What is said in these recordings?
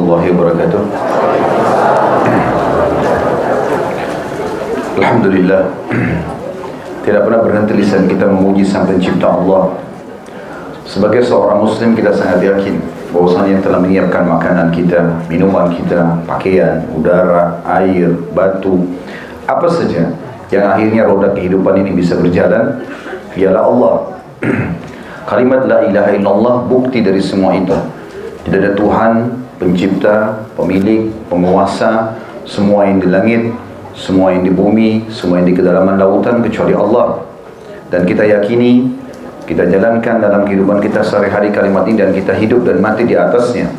warahmatullahi wabarakatuh. Alhamdulillah, tidak pernah berhenti lisan kita memuji Sang Pencipta Allah. Sebagai seorang muslim kita sangat yakin bahwasanya yang telah menyiapkan makanan kita, minuman kita, pakaian, udara, air, batu, apa saja yang akhirnya roda kehidupan ini bisa berjalan ialah Allah. Kalimat la ilaha illallah bukti dari semua itu. Tidak ada Tuhan, pencipta, pemilik, penguasa, semua yang di langit, semua yang di bumi, semua yang di kedalaman lautan kecuali Allah. Dan kita yakini, kita jalankan dalam kehidupan kita sehari-hari kalimat ini dan kita hidup dan mati di atasnya.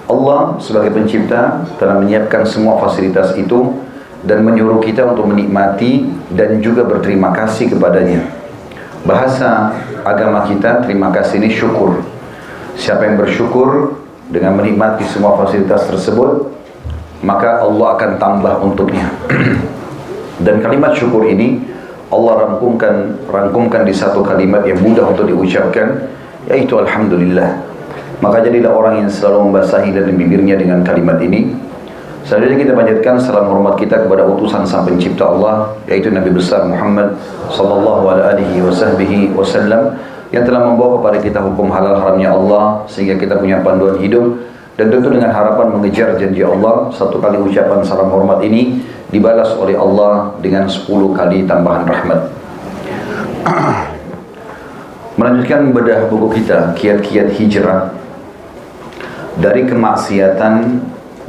Allah sebagai pencipta telah menyiapkan semua fasilitas itu dan menyuruh kita untuk menikmati dan juga berterima kasih kepadanya. Bahasa agama kita, terima kasih ini syukur. Siapa yang bersyukur dengan menikmati semua fasilitas tersebut, maka Allah akan tambah untuknya. Dan kalimat syukur ini Allah rangkumkan di satu kalimat yang mudah untuk diucapkan, yaitu Alhamdulillah. Maka jadilah orang yang selalu membasahi dan bibirnya dengan kalimat ini. Selanjutnya kita panjatkan salam hormat kita kepada utusan Sang Pencipta Allah, yaitu Nabi besar Muhammad sallallahu alaihi wasallam, yang telah membawa kepada kita hukum halal haramnya Allah sehingga kita punya panduan hidup. Dan tentu dengan harapan mengejar janji Allah, satu kali ucapan salam hormat ini dibalas oleh Allah dengan 10 kali tambahan rahmat. Melanjutkan bedah buku kita, Kiat-Kiat Hijrah dari Kemaksiatan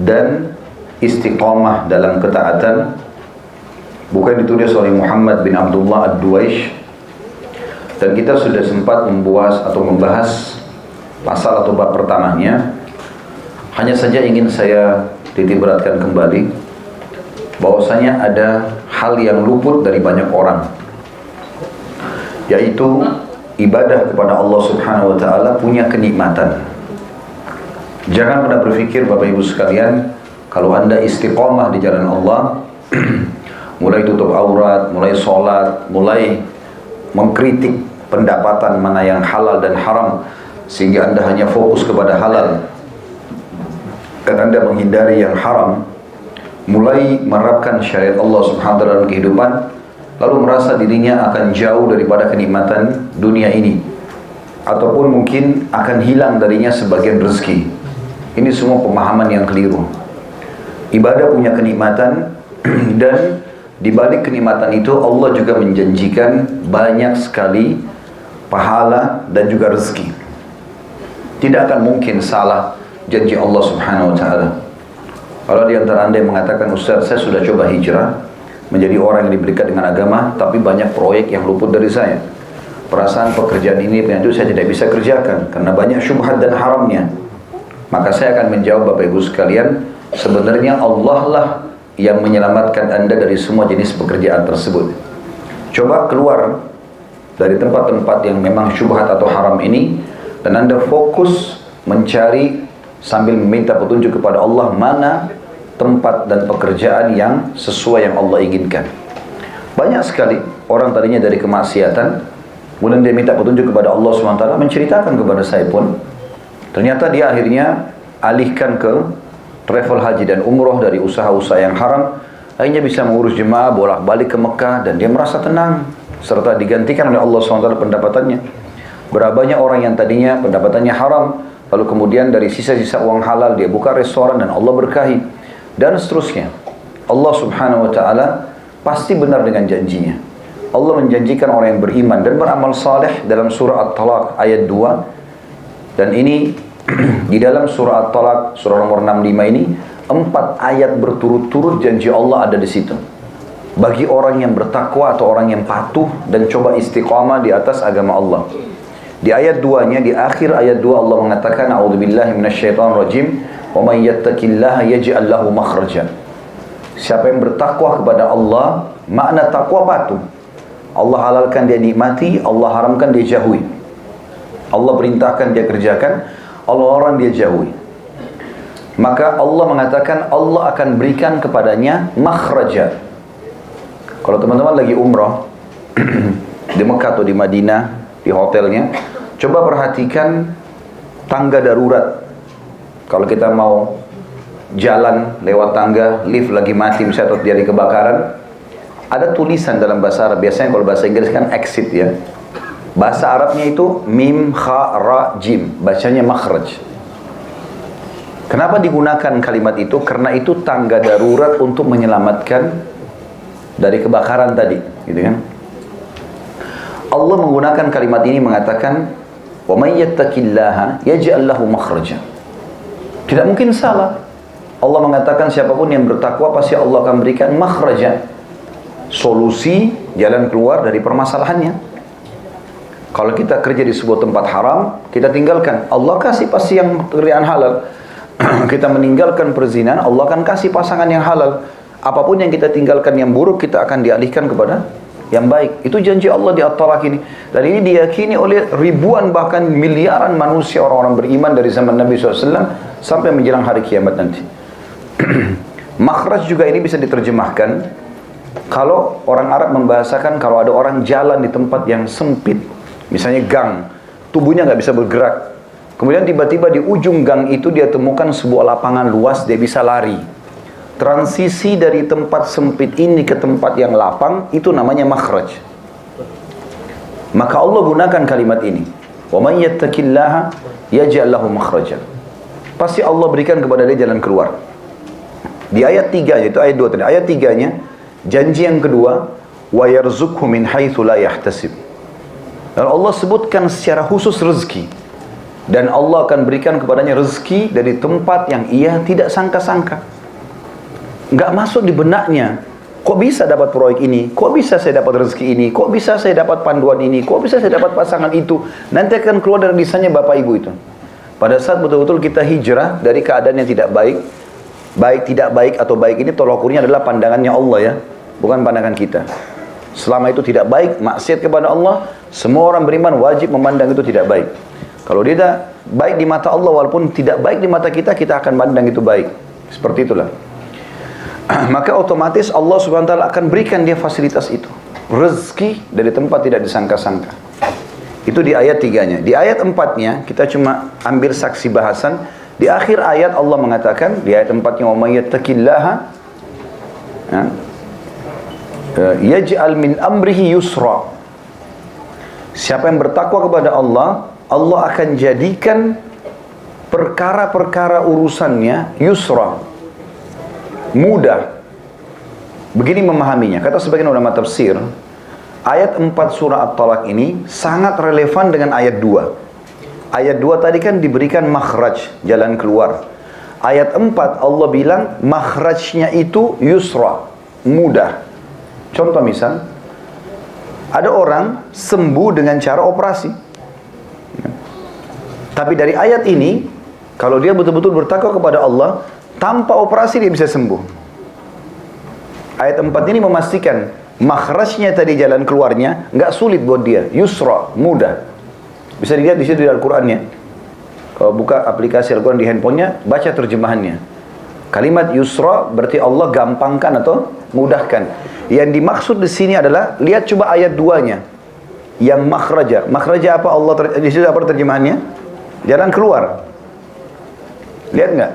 dan Istiqamah dalam Ketaatan. Buku yang ditulis oleh Muhammad bin Abdullah Ad-Duwaish. Dan kita sudah sempat membahas pasal atau bab pertamanya. Hanya saja ingin saya titik beratkan kembali bahwasanya ada hal yang luput dari banyak orang, yaitu ibadah kepada Allah Subhanahu wa Ta'ala punya kenikmatan. Jangan pernah berpikir Bapak Ibu sekalian, kalau Anda istiqomah di jalan Allah, mulai tutup aurat, mulai sholat, mulai mengkritik pendapatan mana yang halal dan haram, sehingga Anda hanya fokus kepada halal dan Anda menghindari yang haram, mulai menerapkan syariat Allah Subhanahu wa Ta'ala dalam kehidupan, lalu merasa dirinya akan jauh daripada kenikmatan dunia ini, ataupun mungkin akan hilang darinya sebagian rezeki. Ini semua pemahaman yang keliru. Ibadah punya kenikmatan dan di balik kenikmatan itu Allah juga menjanjikan banyak sekali pahala dan juga rezeki. Tidak akan mungkin salah janji Allah Subhanahu wa Ta'ala. Kalau di antara Anda yang mengatakan, Ustaz, saya sudah coba hijrah menjadi orang yang diberikan dengan agama, tapi banyak proyek yang luput dari saya. Perasaan pekerjaan ini itu saya tidak bisa kerjakan karena banyak syubhat dan haramnya. Maka saya akan menjawab Bapak Ibu sekalian, sebenarnya Allah lah yang menyelamatkan Anda dari semua jenis pekerjaan tersebut. Coba keluar dari tempat-tempat yang memang syubhat atau haram ini, dan Anda fokus mencari sambil meminta petunjuk kepada Allah mana tempat dan pekerjaan yang sesuai yang Allah inginkan. Banyak sekali orang tadinya dari kemaksiatan, kemudian dia minta petunjuk kepada Allah SWT, menceritakan kepada saya pun, ternyata dia akhirnya alihkan ke travel haji dan umroh dari usaha-usaha yang haram, akhirnya bisa mengurus jemaah bolak-balik ke Mekah dan dia merasa tenang, serta digantikan oleh Allah SWT pendapatannya. Berapa banyak orang yang tadinya pendapatannya haram, lalu kemudian dari sisa-sisa uang halal dia buka restoran dan Allah berkahi, dan seterusnya. Allah Subhanahu wa Ta'ala pasti benar dengan janjinya. Allah menjanjikan orang yang beriman dan beramal saleh dalam surah At-Talaq ayat 2. Dan ini di dalam surah At-Talaq, surah nomor 65 ini, 4 ayat berturut-turut janji Allah ada di situ. Bagi orang yang bertakwa atau orang yang patuh dan coba istiqamah di atas agama Allah. Di ayat 2-nya, di akhir ayat 2 Allah mengatakan, A'udzubillahi minasyaitonirrajim, wa may yattaqillaha yaj'al lahu makhraja. Siapa yang bertakwa kepada Allah, makna takwa patuh. Allah halalkan dia nikmati, Allah haramkan dia jauhi. Allah perintahkan dia kerjakan, Allah larang dia jauhi. Maka Allah mengatakan Allah akan berikan kepadanya makhraja. Kalau teman-teman lagi umrah di Mekah atau di Madinah, di hotelnya, coba perhatikan tangga darurat Kalau kita mau jalan lewat tangga, lift lagi mati misalnya atau terjadi kebakaran, ada tulisan dalam bahasa Arab. Biasanya kalau bahasa Inggris kan exit ya. Bahasa Arabnya itu mim, kha, ra, jim. Bacanya makhraj. Kenapa digunakan kalimat itu? Karena itu tangga darurat untuk menyelamatkan dari kebakaran tadi, gitu kan? Allah menggunakan kalimat ini mengatakan, "Wa may yattaqillaha yaj'al lahu makhraja." Tidak mungkin salah. Allah mengatakan siapapun yang bertakwa pasti Allah akan berikan makhraja, solusi, jalan keluar dari permasalahannya. Kalau kita kerja di sebuah tempat haram, kita tinggalkan, Allah kasih pasti yang pekerjaan halal. Kita meninggalkan perzinahan, Allah akan kasih pasangan yang halal. Apapun yang kita tinggalkan yang buruk, kita akan dialihkan kepada yang baik. Itu janji Allah di At-Talaq ini. Dan ini diyakini oleh ribuan bahkan miliaran manusia, orang-orang beriman dari zaman Nabi SAW sampai menjelang hari kiamat nanti. Makhraj juga ini bisa diterjemahkan kalau orang Arab membahasakan kalau ada orang jalan di tempat yang sempit, misalnya gang, tubuhnya nggak bisa bergerak, kemudian tiba-tiba di ujung gang itu dia temukan sebuah lapangan luas, dia bisa lari. Transisi dari tempat sempit ini ke tempat yang lapang, itu namanya makhraj. Maka Allah gunakan kalimat ini, wa may yattaqillaha yaj'al lahu makhraja. Pasti Allah berikan kepada dia jalan keluar. Di ayat 3, yaitu ayat 2 tadi. Ayat 3-nya, janji yang kedua, wa yarzuqhu min haitsu la yahtasib. Dan Allah sebutkan secara khusus rezeki. Dan Allah akan berikan kepadanya rezeki dari tempat yang ia tidak sangka-sangka. Nggak masuk di benaknya. Kok bisa dapat proyek ini? Kok bisa saya dapat rezeki ini? Kok bisa saya dapat panduan ini? Kok bisa saya dapat pasangan itu? Nanti akan keluar dari lisannya Bapak Ibu itu. Pada saat betul-betul kita hijrah dari keadaan yang tidak baik, baik tidak baik atau baik ini tolak ukurnya adalah pandangannya Allah ya, bukan pandangan kita. Selama itu tidak baik, maksiat kepada Allah, semua orang beriman wajib memandang itu tidak baik. Kalau dia tidak baik di mata Allah, walaupun tidak baik di mata kita, kita akan pandang itu baik. Seperti itulah. Maka otomatis Allah SWT akan berikan dia fasilitas itu, rezeki dari tempat tidak disangka-sangka. Itu di ayat 3-nya. Di ayat 4-nya kita cuma ambil saksi bahasan. Di akhir ayat Allah mengatakan, di ayat 4-nya, wa may yattaqillaha yaj'al min amrihi yusra. Siapa yang bertakwa kepada Allah, Allah akan jadikan perkara-perkara urusannya yusra, mudah. Begini memahaminya, kata sebagian ulama tafsir, ayat 4 surah At-Talaq ini sangat relevan dengan ayat 2. Ayat 2 tadi kan diberikan makhraj, jalan keluar. Ayat 4 Allah bilang makhrajnya itu yusra, mudah. Contoh misal, ada orang sembuh dengan cara operasi. Tapi dari ayat ini, kalau dia betul-betul bertakwa kepada Allah, tanpa operasi dia bisa sembuh. Ayat 4 ini memastikan makhrajnya tadi, jalan keluarnya nggak sulit buat dia, yusra, mudah. Bisa dilihat di situ di Al-Qur'annya. Kalau buka aplikasi Al-Qur'an di handphonenya, baca terjemahannya. Kalimat yusra berarti Allah gampangkan atau mudahkan. Yang dimaksud di sini adalah, lihat coba ayat 2-nya. Yang makhraja. Makhraja apa Allah di situ apa terjemahannya? Jalan keluar. Lihat nggak?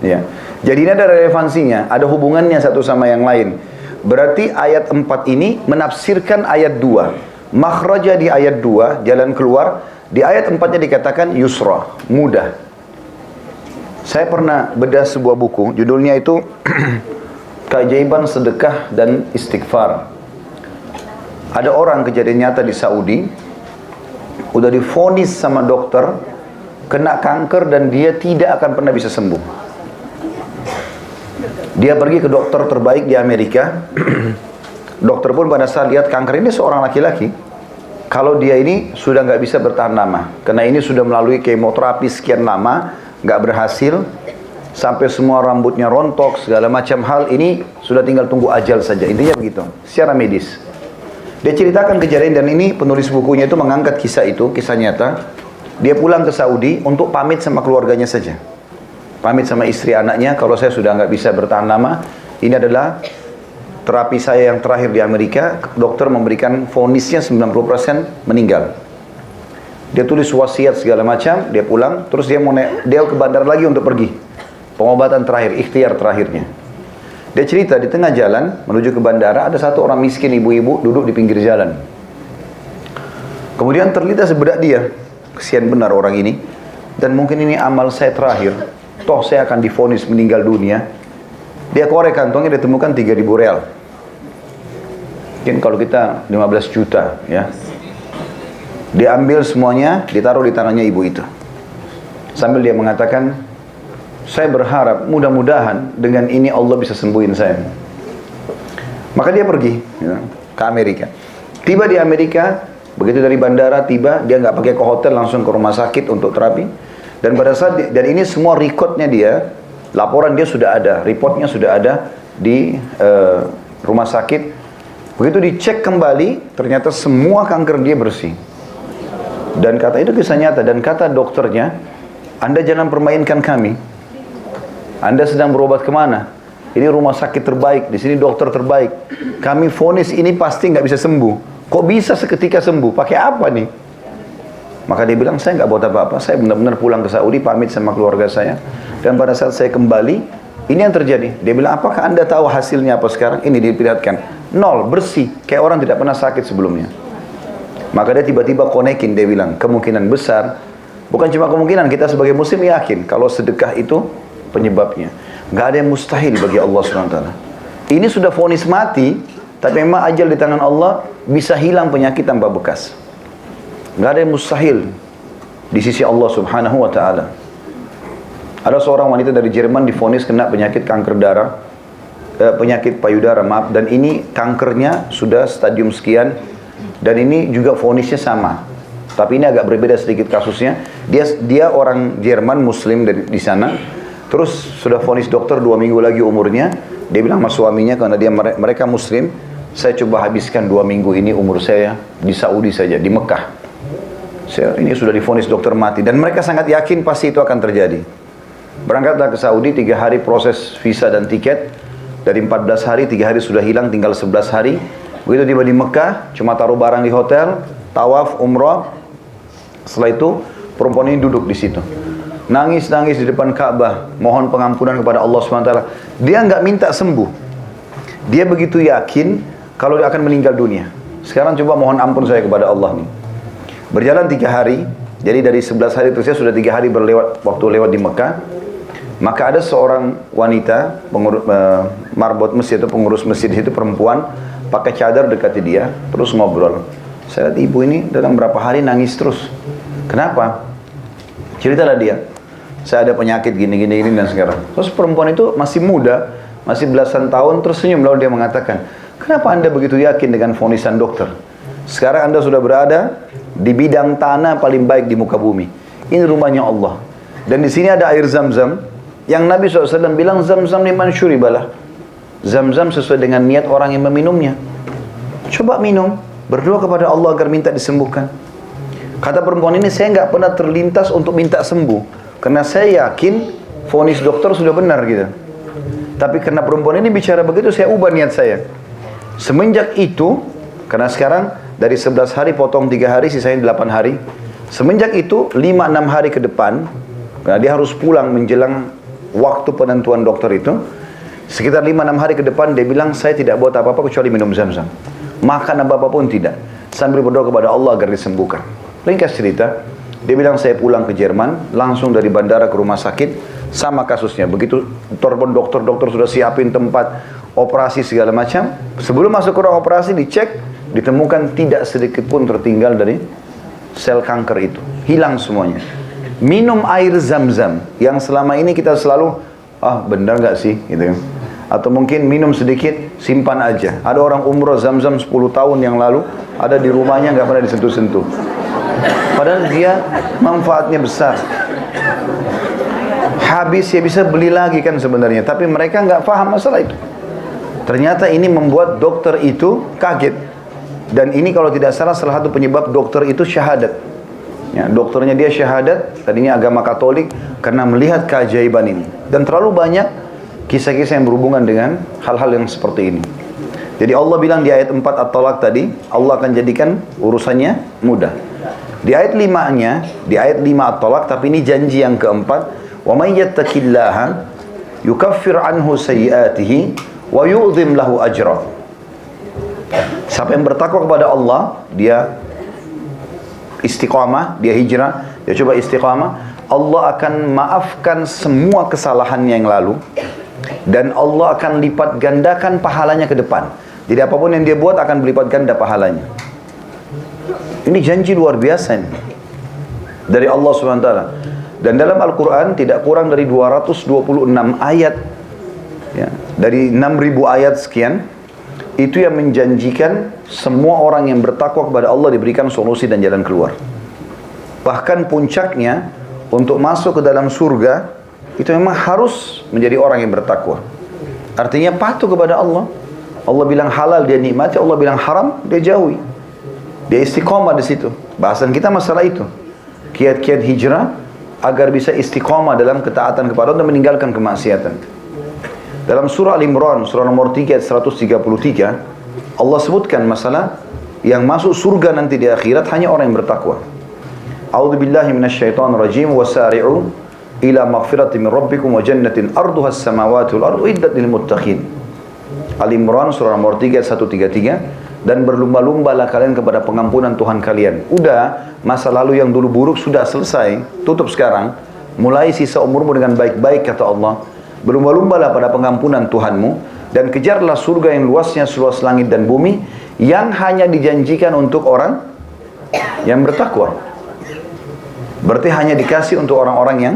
Ya. Jadi ini ada relevansinya, ada hubungannya satu sama yang lain. Berarti ayat 4 ini menafsirkan ayat 2. Makhraja di ayat 2, jalan keluar. Di ayat 4-nya dikatakan yusra, mudah. Saya pernah bedah sebuah buku, judulnya itu Keajaiban Sedekah dan Istighfar. Ada orang, kejadian nyata di Saudi, udah divonis sama dokter kena kanker dan dia tidak akan pernah bisa sembuh. Dia pergi ke dokter terbaik di Amerika. Dokter pun pada saat lihat kanker ini seorang laki-laki, kalau dia ini sudah nggak bisa bertahan lama, karena ini sudah melalui kemoterapi sekian lama, nggak berhasil, sampai semua rambutnya rontok, segala macam hal, ini sudah tinggal tunggu ajal saja. Intinya begitu, secara medis. Dia ceritakan kejadian, dan ini penulis bukunya itu mengangkat kisah itu, kisah nyata. Dia pulang ke Saudi untuk pamit sama keluarganya saja. Pamit sama istri anaknya, kalau saya sudah nggak bisa bertahan lama, ini adalah terapi saya yang terakhir di Amerika. Dokter memberikan vonisnya 90% meninggal. Dia tulis wasiat segala macam, dia pulang, terus dia dia ke bandar lagi untuk pergi. Pengobatan terakhir, ikhtiar terakhirnya. Dia cerita di tengah jalan menuju ke bandara ada satu orang miskin ibu-ibu duduk di pinggir jalan. Kemudian terlintas bedak dia, kesian benar orang ini, dan mungkin ini amal saya terakhir. Toh saya akan divonis meninggal dunia. Dia korek kantongnya, ditemukan 3.000 real. Mungkin kalau kita 15 juta ya. Dia ambil semuanya, ditaruh di tangannya ibu itu. Sambil dia mengatakan, saya berharap mudah-mudahan dengan ini Allah bisa sembuhin saya. Maka dia pergi ya, ke Amerika. Tiba di Amerika, begitu dari bandara tiba, dia nggak pakai ke hotel, langsung ke rumah sakit untuk terapi. Dan pada saat dan ini semua rekodnya dia, laporan dia sudah ada, reportnya sudah ada di rumah sakit. Begitu dicek kembali, ternyata semua kanker dia bersih. Dan kata itu kisah nyata, dan kata dokternya, Anda jangan permainkan kami. Anda sedang berobat kemana? Ini rumah sakit terbaik, di sini dokter terbaik. Kami vonis ini pasti nggak bisa sembuh. Kok bisa seketika sembuh? Pakai apa nih? Maka dia bilang, saya nggak buat apa-apa. Saya benar-benar pulang ke Saudi, pamit sama keluarga saya. Dan pada saat saya kembali, ini yang terjadi. Dia bilang, apakah Anda tahu hasilnya apa sekarang? Ini diperlihatkan. 0, bersih. Kayak orang tidak pernah sakit sebelumnya. Maka dia tiba-tiba konekin, dia bilang, kemungkinan besar, bukan cuma kemungkinan, kita sebagai muslim yakin, kalau sedekah itu penyebabnya. Nggak ada yang mustahil bagi Allah SWT. Ini sudah vonis mati, tapi memang ajal di tangan Allah, bisa hilang penyakit tanpa bekas. Nggak ada yang mustahil di sisi Allah Subhanahu wa Ta'ala. Ada seorang wanita dari Jerman divonis kena penyakit kanker darah, penyakit payudara, maaf, dan ini kankernya sudah stadium sekian, dan ini juga vonisnya sama. Tapi ini agak berbeda sedikit kasusnya. Dia orang Jerman muslim di sana. Terus sudah vonis dokter 2 minggu lagi umurnya. Dia bilang sama suaminya, karena mereka muslim, saya coba habiskan 2 minggu ini umur saya di Saudi saja, di Mekah. Ini sudah divonis dokter mati, dan mereka sangat yakin pasti itu akan terjadi. Berangkatlah ke Saudi, 3 hari proses visa dan tiket. Dari 14 hari, 3 hari sudah hilang, tinggal 11 hari. Begitu tiba di Mekah, cuma taruh barang di hotel, tawaf, umrah. Setelah itu, perempuan ini duduk di situ. Nangis-nangis di depan Ka'bah, mohon pengampunan kepada Allah SWT. Dia nggak minta sembuh. Dia begitu yakin kalau dia akan meninggal dunia. Sekarang coba mohon ampun saya kepada Allah nih. Berjalan 3 hari, jadi dari 11 hari terus sudah 3 hari waktu lewat di Mekah. Maka ada seorang wanita, marbot masjid atau pengurus masjid itu, perempuan, pakai cadar dekati dia, terus ngobrol. Saya lihat ibu ini dalam berapa hari nangis terus. Kenapa? Ceritalah dia. Saya ada penyakit gini dan sekarang. Terus perempuan itu masih muda, masih belasan tahun, terus senyum lalu dia mengatakan, kenapa Anda begitu yakin dengan vonisan dokter? Sekarang Anda sudah berada di bidang tanah paling baik di muka bumi. Ini rumahnya Allah. Dan di sini ada air Zam-Zam yang Nabi SAW bilang Zam-Zam liman syuribalah. Zam-Zam sesuai dengan niat orang yang meminumnya. Coba minum, berdoa kepada Allah agar minta disembuhkan. Kata perempuan ini, saya nggak pernah terlintas untuk minta sembuh, karena saya yakin vonis dokter sudah benar gitu. Tapi karena perempuan ini bicara begitu, saya ubah niat saya. Semenjak itu, karena sekarang dari 11 hari potong 3 hari, sisanya 8 hari. Semenjak itu 5-6 hari ke depan, karena dia harus pulang menjelang waktu penentuan dokter itu. Sekitar 5-6 hari ke depan dia bilang, saya tidak buat apa-apa kecuali minum Zam-Zam. Makan apa-apa pun tidak. Sambil berdoa kepada Allah agar disembuhkan. Ringkas cerita, dia bilang saya pulang ke Jerman, langsung dari bandara ke rumah sakit, sama kasusnya. Begitu telepon dokter sudah siapin tempat operasi segala macam. Sebelum masuk ke ruang operasi dicek, ditemukan tidak sedikit pun tertinggal dari sel kanker itu. Hilang semuanya. Minum air Zam-Zam yang selama ini kita selalu, benar nggak sih? Gitu. Atau mungkin minum sedikit, simpan aja. Ada orang umrah Zam-Zam 10 tahun yang lalu, ada di rumahnya nggak pernah disentuh-sentuh. Padahal dia manfaatnya besar. Habis ya bisa beli lagi kan sebenarnya, tapi mereka nggak paham masalah itu. Ternyata ini membuat dokter itu kaget. Dan ini kalau tidak salah satu penyebab dokter itu syahadat. Ya, dokternya dia syahadat, tadinya agama Katolik, karena melihat keajaiban ini. Dan terlalu banyak kisah-kisah yang berhubungan dengan hal-hal yang seperti ini. Jadi Allah bilang di ayat 4 At-Talaq tadi, Allah akan jadikan urusannya mudah. Di ayat 5-nya, di ayat 5 At-Talaq, tapi ini janji yang keempat, wa may yattaqillaha yukaffir anhu sayyi'atihi wa yu'dhim lahu ajra. Siapa yang bertakwa kepada Allah, dia istiqamah, dia hijrah, dia coba istiqamah, Allah akan maafkan semua kesalahannya yang lalu, dan Allah akan lipat gandakan pahalanya ke depan. Jadi apapun yang dia buat akan berlipat ganda pahalanya. Ini janji luar biasa ini dari Allah SWT. Dan dalam Al-Quran tidak kurang dari 226 ayat ya, dari 6.000 ayat sekian, itu yang menjanjikan semua orang yang bertakwa kepada Allah diberikan solusi dan jalan keluar. Bahkan puncaknya untuk masuk ke dalam surga itu memang harus menjadi orang yang bertakwa. Artinya patuh kepada Allah. Allah bilang halal dia nikmati, Allah bilang haram dia jauhi. Dia istiqomah di situ. Bahasan kita masalah itu. Kiat-kiat hijrah agar bisa istiqomah dalam ketaatan kepada Allah dan meninggalkan kemaksiatan. Dalam surah Al-Imran, surah nomor 3 ayat 133, Allah sebutkan masalah yang masuk surga nanti di akhirat hanya orang yang bertakwa. A'udzubillahi minasyaitonir rajim, wasari'u ila maghfirati min rabbikum wa jannatin arduha as-samawati wal ardu iddat lil muttaqin. Al-Imran surah nomor 3 ayat 133. Dan berlumba-lumbalah kalian kepada pengampunan Tuhan kalian. Udah, masa lalu yang dulu buruk sudah selesai, tutup sekarang. Mulai sisa umurmu dengan baik-baik, kata Allah. Berlumba-lumbalah pada pengampunan Tuhanmu, dan kejarlah surga yang luasnya seluas langit dan bumi, yang hanya dijanjikan untuk orang yang bertakwa. Berarti hanya dikasih untuk orang-orang yang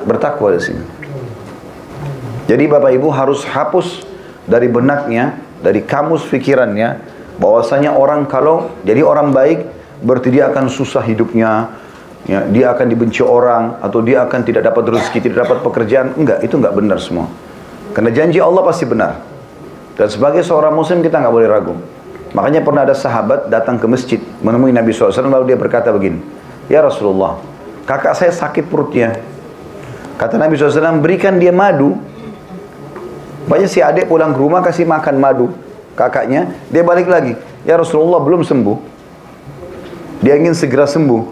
bertakwa di sini. Jadi Bapak Ibu harus hapus dari benaknya, dari kamus pikirannya, bahwasanya orang kalau jadi orang baik berarti dia akan susah hidupnya, ya, dia akan dibenci orang, atau dia akan tidak dapat rezeki, tidak dapat pekerjaan. Enggak, itu enggak benar semua. Karena janji Allah pasti benar. Dan sebagai seorang muslim kita enggak boleh ragu. Makanya pernah ada sahabat datang ke masjid menemui Nabi SAW, lalu dia berkata begini, ya Rasulullah, kakak saya sakit perutnya. Kata Nabi SAW, berikan dia madu. Banyak si adik pulang ke rumah kasih makan madu kakaknya, dia balik lagi, ya Rasulullah belum sembuh, dia ingin segera sembuh.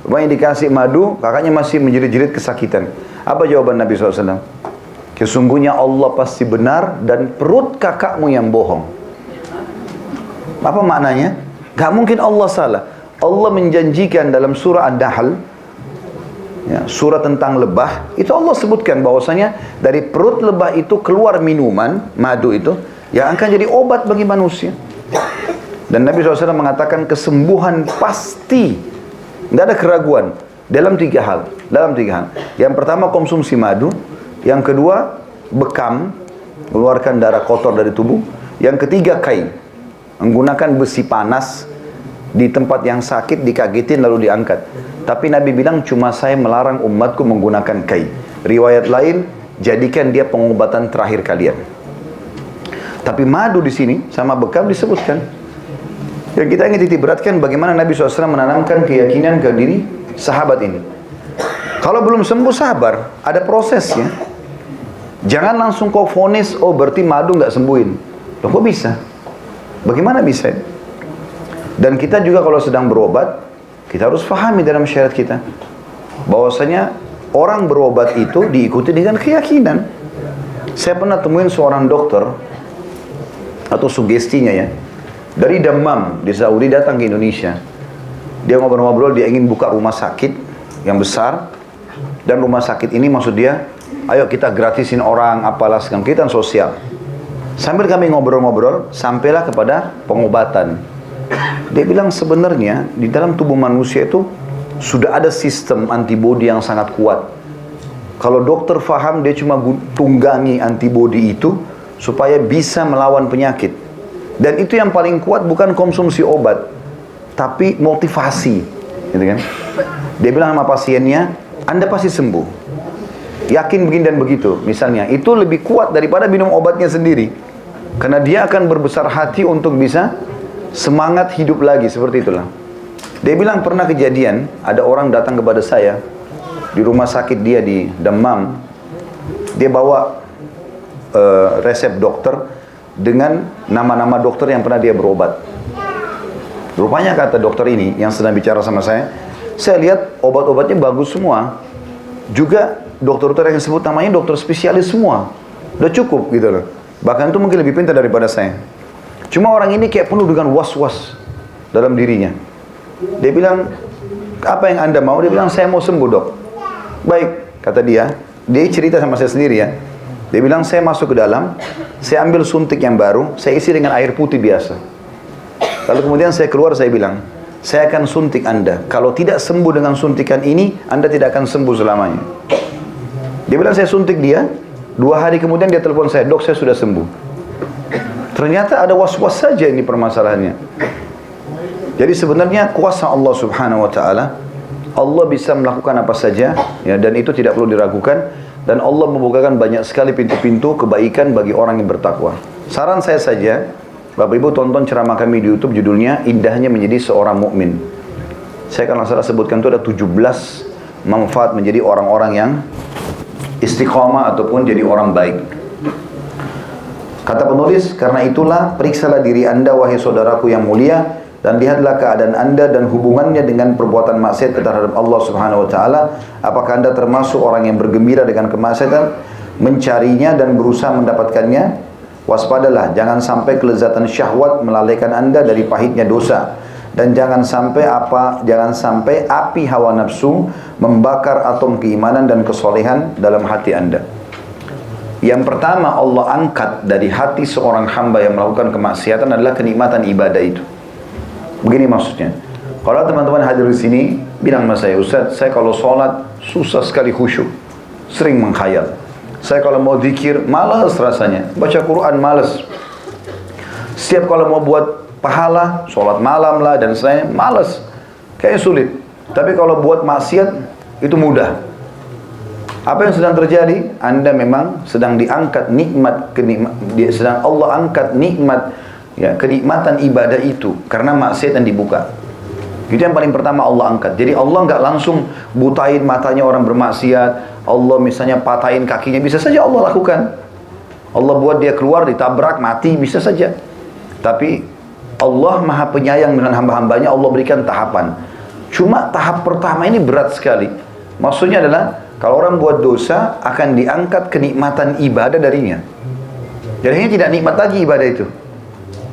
Rupanya dikasih madu, kakaknya masih menjerit-jerit kesakitan. Apa jawaban Nabi SAW? Sesungguhnya Allah pasti benar dan perut kakakmu yang bohong. Apa maknanya? Gak mungkin Allah salah. Allah menjanjikan dalam surah Ad-Dahl, ya, surah tentang lebah, itu Allah sebutkan bahwasanya dari perut lebah itu keluar minuman, madu itu, yang akan jadi obat bagi manusia. Dan Nabi SAW mengatakan kesembuhan pasti, tidak ada keraguan dalam tiga hal. Yang pertama konsumsi madu, yang kedua bekam, mengeluarkan darah kotor dari tubuh, yang ketiga kai, menggunakan besi panas di tempat yang sakit, dikagetin lalu diangkat. Tapi Nabi bilang cuma saya melarang umatku menggunakan kai. Riwayat lain, jadikan dia pengobatan terakhir kalian. Tapi madu di sini sama bekam disebutkan. Yang kita ingin titik beratkan bagaimana Nabi SAW menanamkan keyakinan ke diri sahabat ini. Kalau belum sembuh sabar, ada prosesnya. Jangan langsung kau vonis, oh berarti madu nggak sembuhin. Loh kok bisa? Bagaimana bisa? Dan kita juga kalau sedang berobat, kita harus pahami dalam syariat kita bahwasanya orang berobat itu diikuti dengan keyakinan. Saya pernah temuin seorang dokter, atau sugestinya ya, dari Dammam di Saudi datang ke Indonesia. Dia ngobrol-ngobrol, dia ingin buka rumah sakit yang besar, dan rumah sakit ini maksud dia, ayo kita gratisin orang, apalah segala kita sosial. Sambil kami ngobrol-ngobrol, sampailah kepada pengobatan. Dia bilang sebenarnya di dalam tubuh manusia itu sudah ada sistem antibodi yang sangat kuat. Kalau dokter faham, dia cuma tunggangi antibodi itu supaya bisa melawan penyakit. Dan itu yang paling kuat bukan konsumsi obat, tapi motivasi, gitu kan? Dia bilang sama pasiennya, Anda pasti sembuh, yakin begini dan begitu. Misalnya, itu lebih kuat daripada minum obatnya sendiri, karena dia akan berbesar hati untuk bisa semangat hidup lagi, seperti itulah. Dia bilang pernah kejadian, ada orang datang kepada saya di rumah sakit dia di Dammam. Dia bawa resep dokter dengan nama-nama dokter yang pernah dia berobat. Rupanya kata dokter ini yang sedang bicara sama saya lihat obat-obatnya bagus semua. Juga dokter-dokter yang sebut namanya dokter spesialis semua. Udah cukup gitu loh. Bahkan itu mungkin lebih pintar daripada saya. Cuma orang ini kayak penuh dengan was-was dalam dirinya. Dia bilang, apa yang Anda mau? Dia bilang, saya mau sembuh dok. Baik, kata dia. Dia cerita sama saya sendiri ya. Dia bilang, saya masuk ke dalam, saya ambil suntik yang baru, saya isi dengan air putih biasa. Lalu kemudian saya keluar, saya bilang, saya akan suntik Anda. Kalau tidak sembuh dengan suntikan ini, Anda tidak akan sembuh selamanya. Dia bilang, saya suntik dia. 2 hari kemudian dia telepon saya, dok saya sudah sembuh. Ternyata ada was-was saja ini permasalahannya. Jadi sebenarnya kuasa Allah subhanahu wa ta'ala, Allah bisa melakukan apa saja, ya, dan itu tidak perlu diragukan. Dan Allah membukakan banyak sekali pintu-pintu kebaikan bagi orang yang bertakwa. Saran saya saja, Bapak Ibu tonton ceramah kami di YouTube, judulnya Indahnya Menjadi Seorang Mukmin. Saya kalau salah sebutkan itu ada 17 manfaat menjadi orang-orang yang istiqamah ataupun jadi orang baik. Kata penulis, karena itulah periksalah diri Anda wahai saudaraku yang mulia, dan lihatlah keadaan Anda dan hubungannya dengan perbuatan maksiat terhadap Allah subhanahu wa ta'ala. Apakah Anda termasuk orang yang bergembira dengan kemaksiatan, mencarinya dan berusaha mendapatkannya? Waspadalah, jangan sampai kelezatan syahwat melalaikan Anda dari pahitnya dosa. Dan jangan sampai api hawa nafsu membakar atom keimanan dan kesolehan dalam hati Anda. Yang pertama Allah angkat dari hati seorang hamba yang melakukan kemaksiatan adalah kenikmatan ibadah itu. Begini maksudnya. Kalau teman-teman hadir di sini bilang sama saya, Ustaz, saya kalau sholat susah sekali khusyuk, sering menghayal. Saya kalau mau zikir malas rasanya, baca Quran malas. Setiap kalau mau buat pahala, sholat malam lah dan saya malas, kayaknya sulit. Tapi kalau buat maksiat itu mudah. Apa yang sedang terjadi? Anda memang sedang diangkat sedang Allah angkat nikmat, ya, kenikmatan ibadah itu karena maksiat yang dibuka. Itu yang paling pertama Allah angkat. Jadi Allah nggak langsung butain matanya orang bermaksiat. Allah misalnya patahin kakinya, bisa saja Allah lakukan. Allah buat dia keluar ditabrak mati, bisa saja. Tapi Allah maha penyayang dengan hamba-hambanya. Allah berikan tahapan. Cuma tahap pertama ini berat sekali. Maksudnya adalah kalau orang buat dosa akan diangkat kenikmatan ibadah darinya. Jadinya tidak nikmat lagi ibadah itu.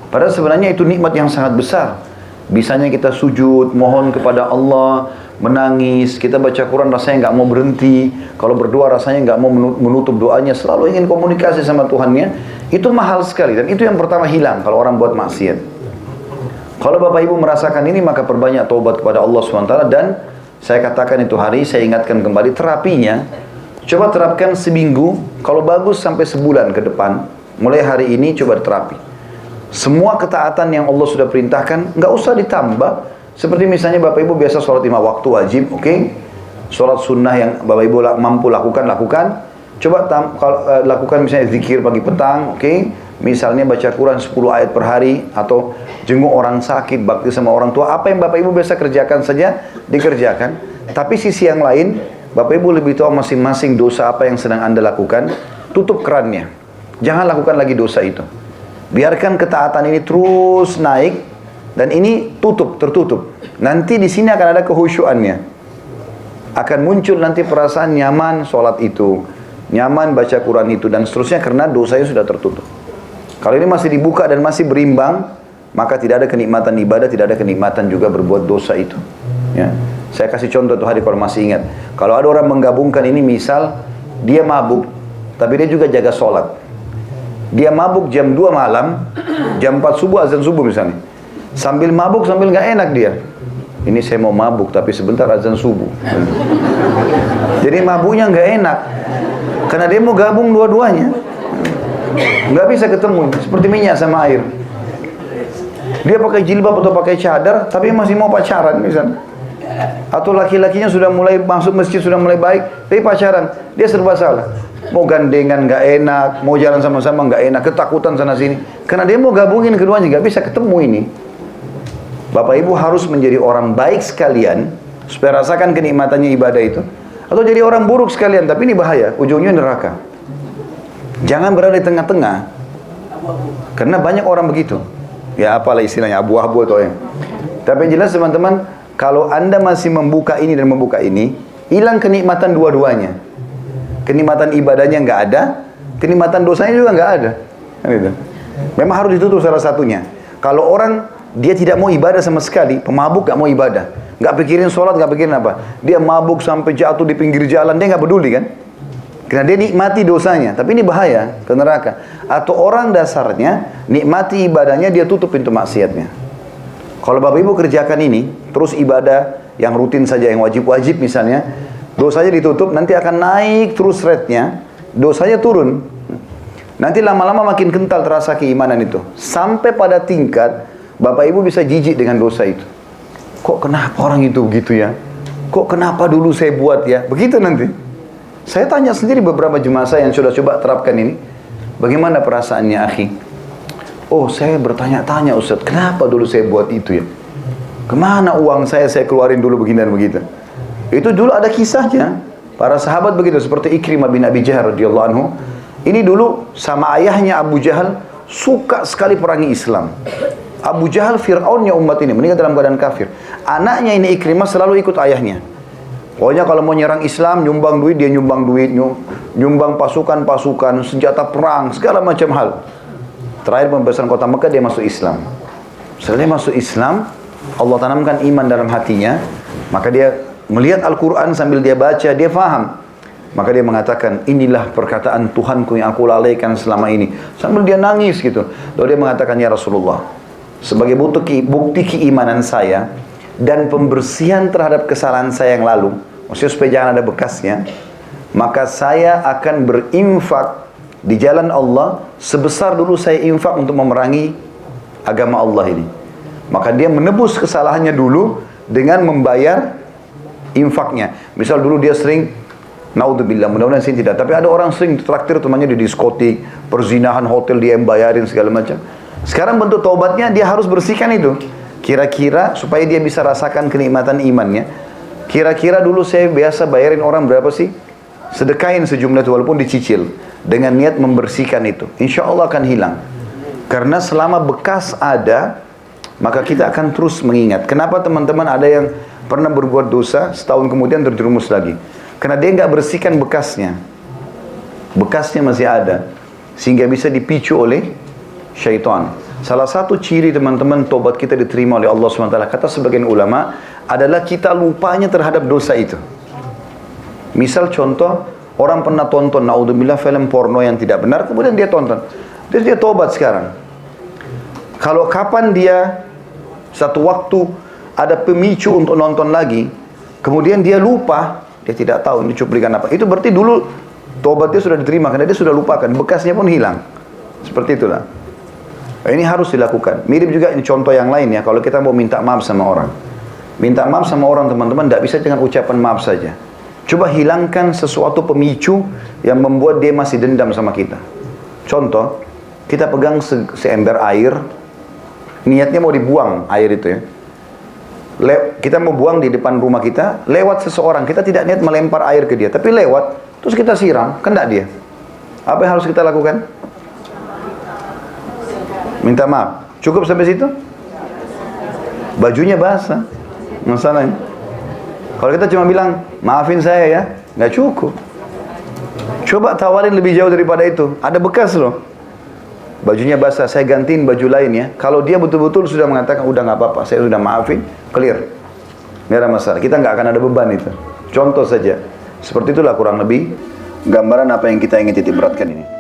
Padahal sebenarnya itu nikmat yang sangat besar. Bisanya kita sujud, mohon kepada Allah, menangis, kita baca Quran rasanya nggak mau berhenti. Kalau berdoa rasanya nggak mau menutup doanya, selalu ingin komunikasi sama Tuhannya. Itu mahal sekali dan itu yang pertama hilang kalau orang buat maksiat. Kalau Bapak Ibu merasakan ini, maka perbanyak taubat kepada Allah SWT. Dan saya katakan itu hari, saya ingatkan kembali terapinya. Coba terapkan seminggu, kalau bagus sampai sebulan ke depan. Mulai hari ini coba terapi. Semua ketaatan yang Allah sudah perintahkan, nggak usah ditambah. Seperti misalnya Bapak Ibu biasa sholat 5 waktu wajib, oke? Sholat sunnah yang Bapak Ibu mampu lakukan. Coba lakukan misalnya zikir pagi petang, oke? Misalnya baca Quran 10 ayat per hari, atau jenguk orang sakit, bakti sama orang tua. Apa yang Bapak Ibu biasa kerjakan saja, dikerjakan. Tapi sisi yang lain, Bapak Ibu lebih tahu masing-masing dosa apa yang sedang Anda lakukan. Tutup kerannya. Jangan lakukan lagi dosa itu. Biarkan ketaatan ini terus naik, dan ini tertutup. Nanti di sini akan ada kehusyuannya. Akan muncul nanti perasaan nyaman sholat itu, nyaman baca Quran itu, dan seterusnya karena dosanya sudah tertutup. Kalau ini masih dibuka dan masih berimbang, maka tidak ada kenikmatan ibadah, tidak ada kenikmatan juga berbuat dosa itu. Ya. Saya kasih contoh tuh hari kalau masih ingat. Kalau ada orang menggabungkan ini, misal dia mabuk, tapi dia juga jaga sholat. Dia mabuk jam 2 malam, jam 4 subuh azan subuh misalnya. Sambil mabuk, sambil nggak enak dia. Ini saya mau mabuk, tapi sebentar azan subuh. Jadi mabuknya nggak enak, karena dia mau gabung dua-duanya. Nggak bisa ketemu, seperti minyak sama air. Dia pakai jilbab atau pakai cadar, tapi masih mau pacaran misalnya. Atau laki-lakinya sudah mulai masuk masjid, sudah mulai baik, tapi pacaran. Dia serba salah. Mau gandengan nggak enak, mau jalan sama-sama nggak enak, ketakutan sana sini. Karena dia mau gabungin keduanya, nggak bisa ketemu ini. Bapak Ibu harus menjadi orang baik sekalian, supaya rasakan kenikmatannya ibadah itu. Atau jadi orang buruk sekalian, tapi ini bahaya, ujungnya neraka. Jangan berada di tengah-tengah. Karena banyak orang begitu. Ya apalah istilahnya, abu-abu atau yang. Tapi yang jelas teman-teman, kalau Anda masih membuka ini dan membuka ini, hilang kenikmatan dua-duanya. Kenikmatan ibadahnya nggak ada, kenikmatan dosanya juga nggak ada. Gitu. Memang harus ditutup salah satunya. Kalau orang dia tidak mau ibadah sama sekali, pemabuk nggak mau ibadah, nggak pikirin sholat, nggak pikirin apa, dia mabuk sampai jatuh di pinggir jalan, dia nggak peduli kan? Karena dia nikmati dosanya, tapi ini bahaya ke neraka. Atau orang dasarnya nikmati ibadahnya, dia tutup pintu maksiatnya. Kalau Bapak Ibu kerjakan ini, terus ibadah yang rutin saja, yang wajib-wajib misalnya, dosanya ditutup, nanti akan naik terus rate-nya, dosanya turun. Nanti lama-lama makin kental terasa keimanan itu. Sampai pada tingkat, Bapak Ibu bisa jijik dengan dosa itu. Kok kenapa orang itu begitu ya? Kok kenapa dulu saya buat ya? Begitu nanti. Saya tanya sendiri beberapa jemaah saya yang sudah coba terapkan ini. Bagaimana perasaannya, akhi? Oh, saya bertanya-tanya Ustaz, kenapa dulu saya buat itu ya? Kemana uang saya keluarin dulu begini dan begitu. Itu dulu ada kisahnya. Para sahabat begitu, seperti Ikrimah bin Abi Jahal radhiyallahu anhu. Ini dulu sama ayahnya Abu Jahal suka sekali perangi Islam. Abu Jahal Fir'aunnya umat ini, meninggal dalam keadaan kafir. Anaknya ini Ikrimah selalu ikut ayahnya. Pokoknya kalau mau nyerang Islam, nyumbang duit, dia nyumbang duit, nyumbang pasukan-pasukan, senjata perang, segala macam hal. Terakhir pembebasan kota Mekah, dia masuk Islam. Setelah dia masuk Islam, Allah tanamkan iman dalam hatinya, maka dia melihat Al-Quran sambil dia baca, dia faham. Maka dia mengatakan, inilah perkataan Tuhanku yang aku lalaikan selama ini. Sambil dia nangis gitu. Lalu dia mengatakan, ya Rasulullah, sebagai bukti keimanan saya, dan pembersihan terhadap kesalahan saya yang lalu, maksudnya supaya jangan ada bekasnya, maka saya akan berinfak di jalan Allah sebesar dulu saya infak untuk memerangi agama Allah ini. Maka dia menebus kesalahannya dulu dengan membayar infaknya. Misal dulu dia sering, naudzubillah, mudah-mudahan sih tidak, tapi ada orang sering traktir temannya di diskotik, perzinahan, hotel, dia yang bayarin segala macam. Sekarang bentuk taubatnya dia harus bersihkan itu. Kira-kira supaya dia bisa rasakan kenikmatan imannya. Kira-kira dulu saya biasa bayarin orang berapa sih? Sedekahin sejumlah itu walaupun dicicil. Dengan niat membersihkan itu. Insya Allah akan hilang. Karena selama bekas ada, maka kita akan terus mengingat. Kenapa teman-teman ada yang pernah berbuat dosa, setahun kemudian terjerumus lagi? Karena dia nggak bersihkan bekasnya. Bekasnya masih ada. Sehingga bisa dipicu oleh syaitan. Salah satu ciri teman-teman tobat kita diterima oleh Allah SWT, kata sebagian ulama, adalah kita lupanya terhadap dosa itu. Misal contoh, orang pernah tonton, naudzubillah, film porno yang tidak benar, kemudian dia tonton. Terus dia tobat sekarang. Kalau kapan dia, satu waktu, ada pemicu untuk nonton lagi, kemudian dia lupa, dia tidak tahu ini cuplikan apa. Itu berarti dulu tobatnya sudah diterima, karena dia sudah lupakan, bekasnya pun hilang. Seperti itulah. Ini harus dilakukan. Mirip juga ini contoh yang lain ya, kalau kita mau minta maaf sama orang. Minta maaf sama orang teman-teman, tidak bisa dengan ucapan maaf saja. Coba hilangkan sesuatu pemicu yang membuat dia masih dendam sama kita. Contoh, kita pegang seember air, niatnya mau dibuang air itu ya. Kita mau buang di depan rumah kita, lewat seseorang, kita tidak niat melempar air ke dia, tapi lewat, terus kita siram, kena dia. Apa yang harus kita lakukan? Minta maaf. Cukup sampai situ? Bajunya basah. Masalahnya. Kalau kita cuma bilang, maafin saya ya, nggak cukup. Coba tawarin lebih jauh daripada itu. Ada bekas loh. Bajunya basah, saya gantiin baju lain ya. Kalau dia betul-betul sudah mengatakan, udah nggak apa-apa, saya sudah maafin, clear. Nggak ada masalah. Kita nggak akan ada beban itu. Contoh saja. Seperti itulah kurang lebih gambaran apa yang kita ingin titik beratkan ini.